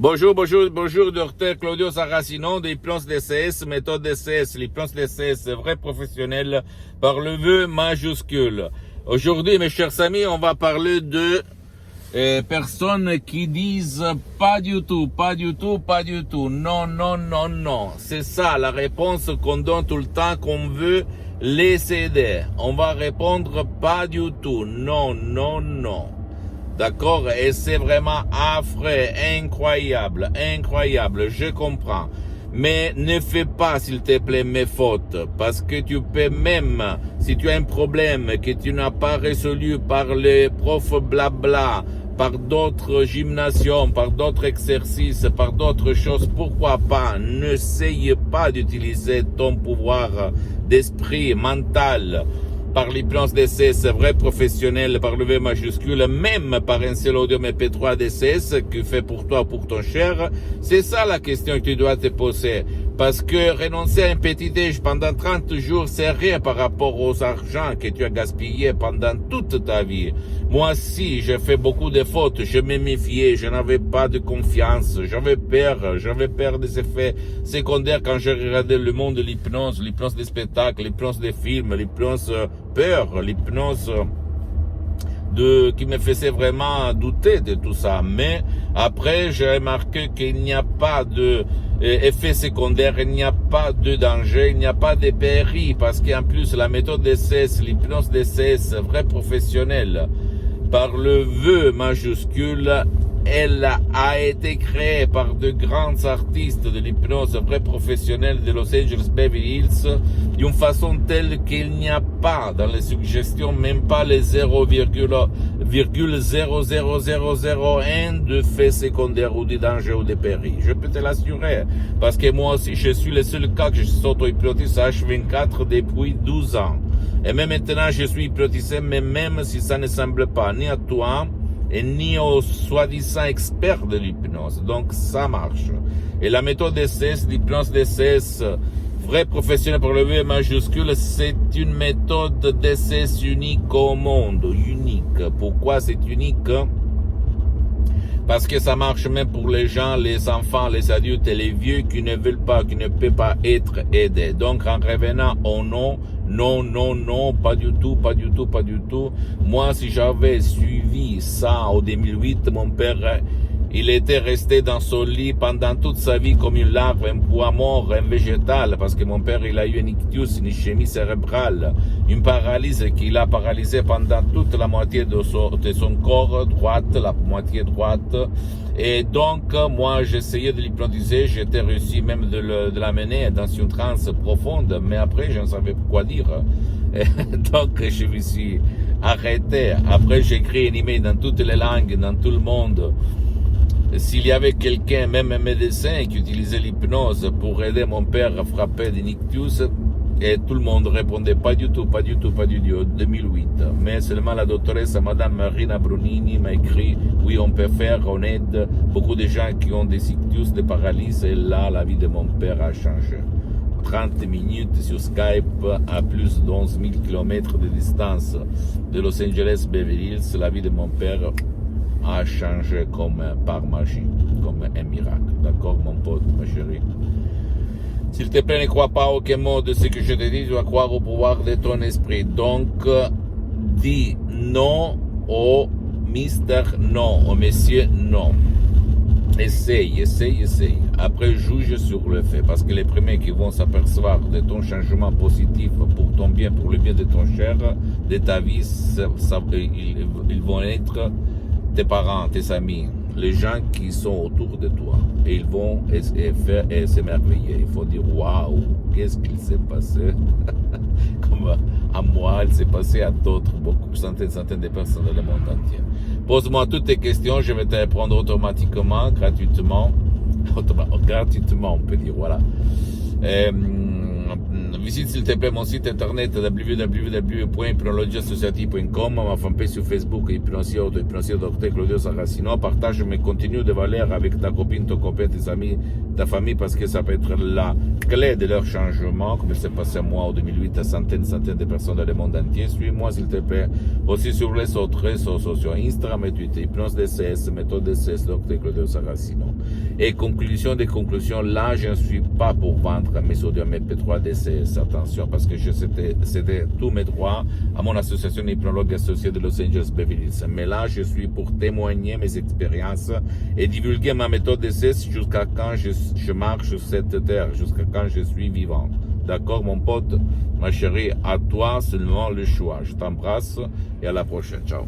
Bonjour, docteur Claudio Saracino d'Hypnose DCS, méthode DCS, l'hypnose DCS, vrai professionnel par le vœu majuscule. Aujourd'hui, mes chers amis, on va parler de personnes qui disent pas du tout, non. C'est ça la réponse qu'on donne tout le temps, qu'on veut les aider. On va répondre pas du tout, non. D'accord? Et c'est vraiment affreux, incroyable, je comprends. Mais ne fais pas, s'il te plaît, mes fautes, parce que tu peux même, si tu as un problème que tu n'as pas résolu par les profs blabla, par d'autres gymnasions, par d'autres exercices, par d'autres choses, pourquoi pas, n'essaye pas d'utiliser ton pouvoir d'esprit mental, par l'hypnose DCS, vrai professionnel, par le V majuscule, même par un seul audio MP3 DCS que fait pour toi, pour ton cher. C'est ça la question que tu dois te poser. Parce que renoncer à un petit déj pendant 30 jours, c'est rien par rapport aux argent que tu as gaspillé pendant toute ta vie. Moi aussi, j'ai fait beaucoup de fautes, je me méfiais, je n'avais pas de confiance, j'avais peur des effets secondaires quand j'ai regardé le monde de l'hypnose des spectacles, l'hypnose des films, l'hypnose l'hypnose qui me faisait vraiment douter de tout ça. Mais après, j'ai remarqué qu'il n'y a pas de effet secondaire, il n'y a pas de danger, il n'y a pas de péril, parce qu'en plus, la méthode DCS, l'hypnose DCS, vrai professionnel, par le vœu majuscule, elle a été créée par de grands artistes de l'hypnose vrai professionnelle de Los Angeles Beverly Hills d'une façon telle qu'il n'y a pas dans les suggestions même pas les 0,00001 de faits secondaires ou de danger ou de péril. Je peux te l'assurer, parce que moi aussi je suis le seul cas que je s'auto-hypnotise H24 depuis 12 ans. Et même maintenant je suis hypnotisé, mais même si ça ne semble pas ni à toi, et ni aux soi-disant experts de l'hypnose. Donc, ça marche. Et la méthode DCS, l'hypnose DCS, vrai professionnel pour le V majuscule, c'est une méthode DCS unique au monde. Unique. Pourquoi c'est unique? Parce que ça marche même pour les gens, les enfants, les adultes et les vieux qui ne veulent pas, qui ne peuvent pas être aidés. Donc, en revenant au non, pas du tout. Moi, si j'avais suivi ça en 2008, mon père, il était resté dans son lit pendant toute sa vie comme une larve, un poids mort, un végétal, parce que mon père, il a eu un ictus, une ischémie cérébrale, une paralysie qu'il a paralysé pendant toute la moitié de son corps droite, la moitié droite. Et donc, moi, j'essayais de l'hypnotiser, j'étais réussi même de l'amener dans une transe profonde, mais après, je ne savais pas quoi dire. Et donc, je me suis arrêté. Après, j'ai écrit un email dans toutes les langues, dans tout le monde. S'il y avait quelqu'un, même un médecin, qui utilisait l'hypnose pour aider mon père à frapper d'un ictus, et tout le monde répondait pas du tout, 2008. Mais seulement la doctoresse, Madame Marina Brunini, m'a écrit, oui, on peut faire, on aide beaucoup de gens qui ont des ictus, des paralyses, et là, la vie de mon père a changé. 30 minutes sur Skype, à plus de 11 000 km de distance de Los Angeles, Beverly Hills, la vie de mon père a changé comme par magie, comme un miracle. D'accord, mon pote, ma chérie? S'il te plaît, ne crois pas aucun mot de ce que je te dis, tu dois croire au pouvoir de ton esprit. Donc, dis non au Mister non, au Monsieur non. Essaye. Après, juge sur le fait, parce que les premiers qui vont s'apercevoir de ton changement positif pour ton bien, pour le bien de ton cher, de ta vie, ils vont être tes parents, tes amis, les gens qui sont autour de toi. Et ils vont s'émerveiller. Il faut dire, waouh, qu'est-ce qu'il s'est passé? Comme à moi, il s'est passé à d'autres, beaucoup, centaines de personnes dans le monde entier. Pose-moi toutes tes questions, je vais te répondre automatiquement, gratuitement, on peut dire, voilà. Visite s'il te plaît mon site internet www.hypnologieassociative.com, ma fanpage sur Facebook, Hypnosie Dr Claudio Saracino. Partage mes contenus de valeur avec ta copine, ton copain, tes amis, ta famille, parce que ça peut être la clé de leur changement, comme il s'est passé moi en 2008 à centaines de personnes dans le monde entier. Suis-moi s'il te plaît aussi sur les autres réseaux sociaux, Instagram et Twitter, Hypnose DCS, méthode DCS, Dr Claudio Saracino. Et conclusion des conclusions, là je ne suis pas pour vendre mes audios MP3 DCS, attention, parce que je cédais tous mes droits à mon association hypnologue associée de Los Angeles Beverly Hills. Mais là je suis pour témoigner mes expériences et divulguer ma méthode DCS jusqu'à quand je marche sur cette terre, jusqu'à quand je suis vivant. D'accord mon pote, ma chérie, à toi seulement le choix. Je t'embrasse et à la prochaine. Ciao.